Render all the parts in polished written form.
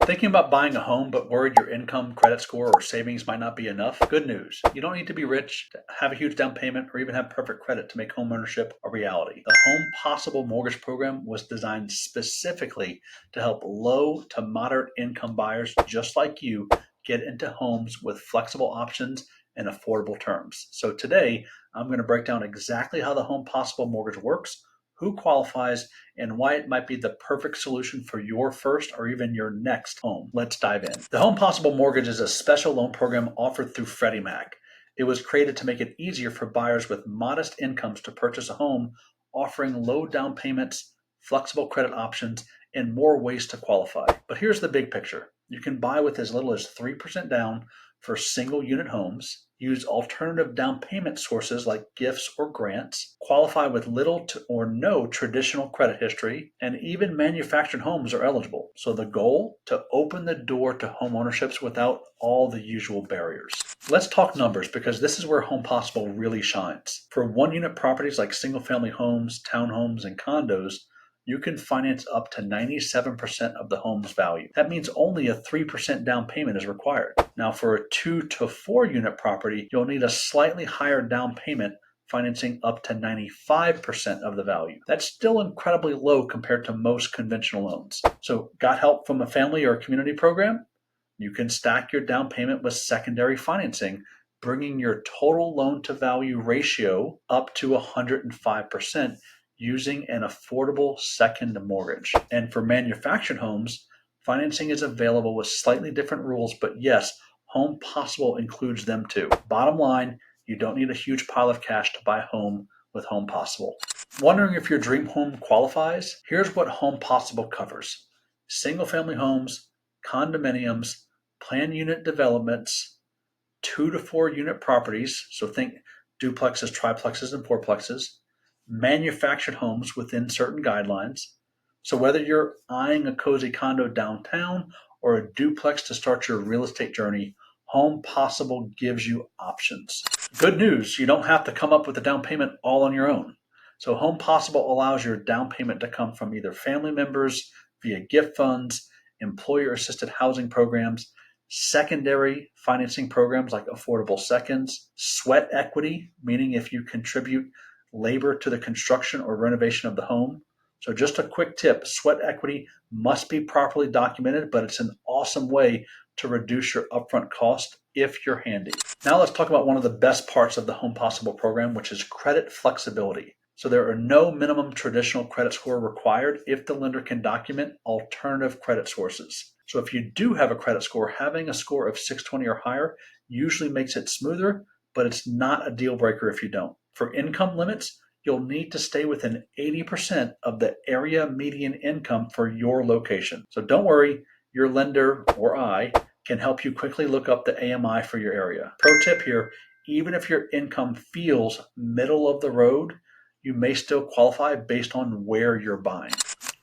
Thinking about buying a home but worried your income, credit score, or savings might not be enough? Good news. You don't need to be rich, to have a huge down payment, or even have perfect credit to make home ownership a reality. The Home Possible Mortgage Program was designed specifically to help low to moderate income buyers just like you get into homes with flexible options and affordable terms. So today, I'm going to break down exactly how the Home Possible Mortgage works, who qualifies, and why it might be the perfect solution for your first or even your next home. Let's dive in. The Home Possible Mortgage is a special loan program offered through Freddie Mac. It was created to make it easier for buyers with modest incomes to purchase a home, offering low down payments, flexible credit options, and more ways to qualify. But here's the big picture. You can buy with as little as 3% down for single unit homes, use alternative down payment sources like gifts or grants, qualify with little to or no traditional credit history, and even manufactured homes are eligible. So the goal? To open the door to home ownerships without all the usual barriers. Let's talk numbers because this is where Home Possible really shines. For one unit properties like single family homes, townhomes, and condos, you can finance up to 97% of the home's value. That means only a 3% down payment is required. Now, for a 2 to 4 unit property, you'll need a slightly higher down payment, financing up to 95% of the value. That's still incredibly low compared to most conventional loans. So, got help from a family or a community program? You can stack your down payment with secondary financing, bringing your total loan to value ratio up to 105% using an affordable second mortgage. And for manufactured homes, financing is available with slightly different rules, but yes, Home Possible includes them too. Bottom line, you don't need a huge pile of cash to buy a home with Home Possible. Wondering if your dream home qualifies? Here's what Home Possible covers: single family homes, condominiums, planned unit developments, 2 to 4 unit properties, so think duplexes, triplexes, and fourplexes, manufactured homes within certain guidelines. So whether you're eyeing a cozy condo downtown or a duplex to start your real estate journey, Home Possible gives you options. Good news, you don't have to come up with a down payment all on your own. So Home Possible allows your down payment to come from either family members, via gift funds, employer-assisted housing programs, secondary financing programs like affordable seconds, sweat equity, meaning if you contribute labor to the construction or renovation of the home. So just a quick tip, sweat equity must be properly documented, but it's an awesome way to reduce your upfront cost if you're handy. Now let's talk about one of the best parts of the Home Possible program, which is credit flexibility. So there are no minimum traditional credit score required if the lender can document alternative credit sources. So if you do have a credit score, having a score of 620 or higher usually makes it smoother, but it's not a deal breaker if you don't. For income limits, you'll need to stay within 80% of the area median income for your location. So don't worry, your lender or I can help you quickly look up the AMI for your area. Pro tip here, even if your income feels middle of the road, you may still qualify based on where you're buying.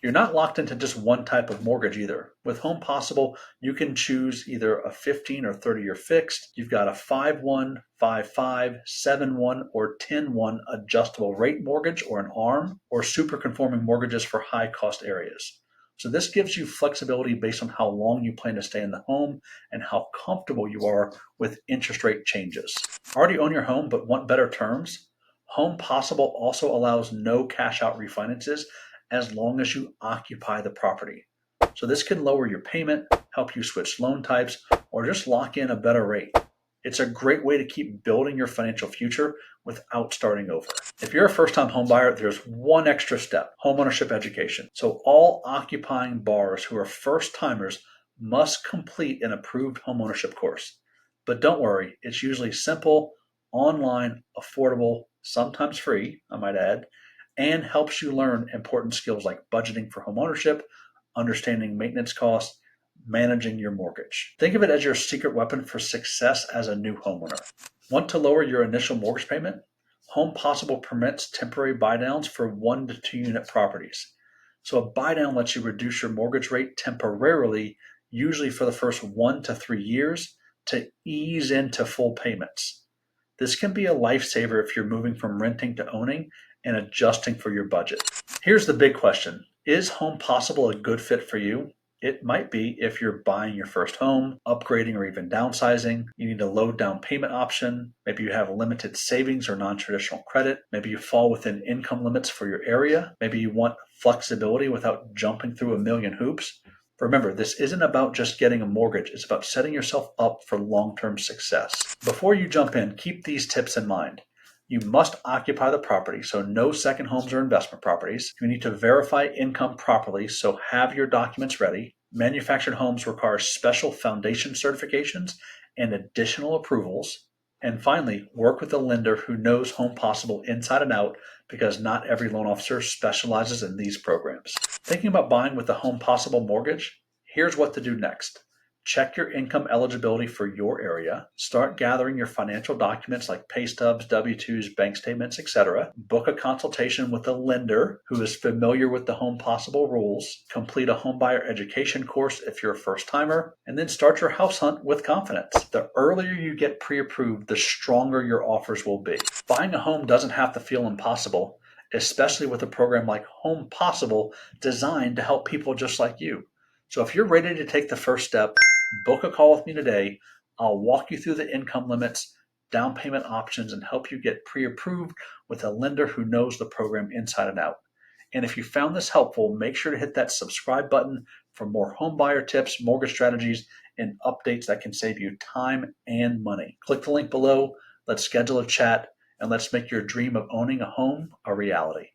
You're not locked into just one type of mortgage either. With Home Possible, you can choose either a 15 or 30-year fixed. You've got a 5-1, 5-5, 7-1, or 10-1 adjustable rate mortgage or an ARM, or super conforming mortgages for high cost areas. So this gives you flexibility based on how long you plan to stay in the home and how comfortable you are with interest rate changes. Already own your home but want better terms? Home Possible also allows no cash out refinances as long as you occupy the property. So this can lower your payment, help you switch loan types, or just lock in a better rate. It's a great way to keep building your financial future without starting over. If you're a first-time home buyer, there's one extra step: homeownership education. So all occupying borrowers who are first-timers must complete an approved homeownership course. But don't worry, it's usually simple, online, affordable, sometimes free, I might add, and helps you learn important skills like budgeting for homeownership, understanding maintenance costs, managing your mortgage. Think of it as your secret weapon for success as a new homeowner. Want to lower your initial mortgage payment? Home Possible permits temporary buydowns for 1 to 2 unit properties. So a buydown lets you reduce your mortgage rate temporarily, usually for the first 1 to 3 years, to ease into full payments. This can be a lifesaver if you're moving from renting to owning and adjusting for your budget. Here's the big question. Is Home Possible a good fit for you? It might be if you're buying your first home, upgrading, or even downsizing. You need a low down payment option. Maybe you have limited savings or non-traditional credit. Maybe you fall within income limits for your area. Maybe you want flexibility without jumping through a million hoops. Remember, this isn't about just getting a mortgage. It's about setting yourself up for long-term success. Before you jump in, keep these tips in mind. You must occupy the property, so no second homes or investment properties. You need to verify income properly, so have your documents ready. Manufactured homes require special foundation certifications and additional approvals. And finally, work with a lender who knows Home Possible inside and out, because not every loan officer specializes in these programs. Thinking about buying with the Home Possible mortgage? Here's what to do next. Check your income eligibility for your area. Start gathering your financial documents like pay stubs, W-2s, bank statements, etc. Book a consultation with a lender who is familiar with the Home Possible rules. Complete a homebuyer education course if you're a first timer, and then start your house hunt with confidence. The earlier you get pre-approved, the stronger your offers will be. Buying a home doesn't have to feel impossible, especially with a program like Home Possible designed to help people just like you. So if you're ready to take the first step, book a call with me today. I'll walk you through the income limits, down payment options, and help you get pre-approved with a lender who knows the program inside and out. And if you found this helpful, make sure to hit that subscribe button for more home buyer tips, mortgage strategies, and updates that can save you time and money. Click the link below. Let's schedule a chat, and let's make your dream of owning a home a reality.